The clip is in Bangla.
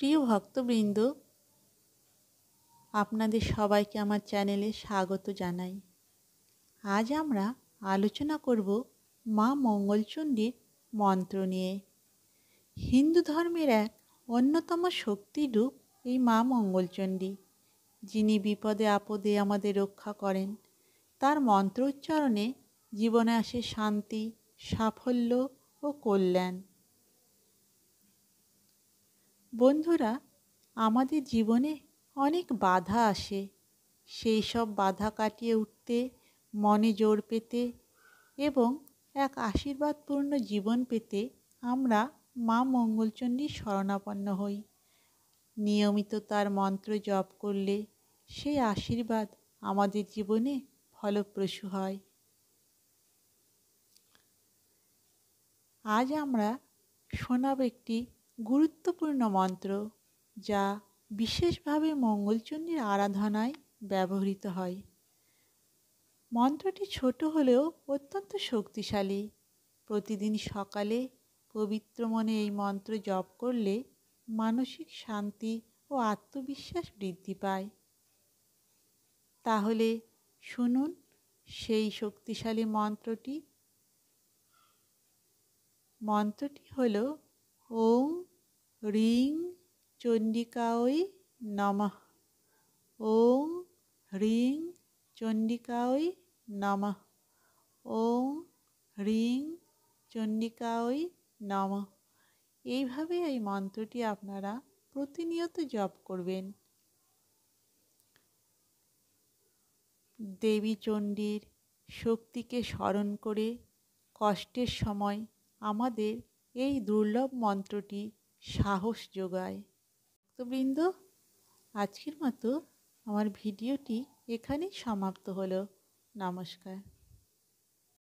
প্রিয় ভক্তবৃন্দ, আপনাদের সবাইকে আমার চ্যানেলে স্বাগত জানাই। আজ আমরা আলোচনা করব মা মঙ্গলচণ্ডীর মন্ত্র নিয়ে। হিন্দু ধর্মের এক অন্যতম শক্তিরূপ এই মা মঙ্গলচণ্ডী, যিনি বিপদে আপদে আমাদের রক্ষা করেন। তার মন্ত্র উচ্চারণে জীবনে আসে শান্তি, সাফল্য ও কল্যাণ। বন্ধুরা, আমাদের জীবনে অনেক বাধা আসে। সেই সব বাধা কাটিয়ে উঠতে, মনে জোর পেতে এবং এক আশীর্বাদপূর্ণ জীবন পেতে আমরা মা মঙ্গলচণ্ডীর শরণাপন্ন হই। নিয়মিত তার মন্ত্র জপ করলে সেই আশীর্বাদ আমাদের জীবনে ফলপ্রসূ হয়। আজ আমরা শোনাব একটি গুরুত্বপূর্ণ মন্ত্র, যা বিশেষভাবে মঙ্গলচণ্ডীর আরাধনায় ব্যবহৃত হয়। মন্ত্রটি ছোট হলেও অত্যন্ত শক্তিশালী। প্রতিদিন সকালে পবিত্র মনে এই মন্ত্র জপ করলে মানসিক শান্তি ও আত্মবিশ্বাস বৃদ্ধি পায়। তাহলে শুনুন সেই শক্তিশালী মন্ত্রটি। মন্ত্রটি হল ওং হ্রিং চণ্ডিকায় নমঃ। ওং হ্রিং চণ্ডিকায় নমঃ। ওং হ্রিং চণ্ডিকায় নমঃ। এইভাবে এই মন্ত্রটি আপনারা প্রতিনিয়ত জপ করবেন। দেবী চণ্ডীর শক্তিকে স্মরণ করে কষ্টের সময় আমাদের এই দুর্লভ মন্ত্রটি সাহস যোগায়। ভক্তবৃন্দ, আজকের মতো আমার ভিডিওটি এখানেই সমাপ্ত হলো। নমস্কার।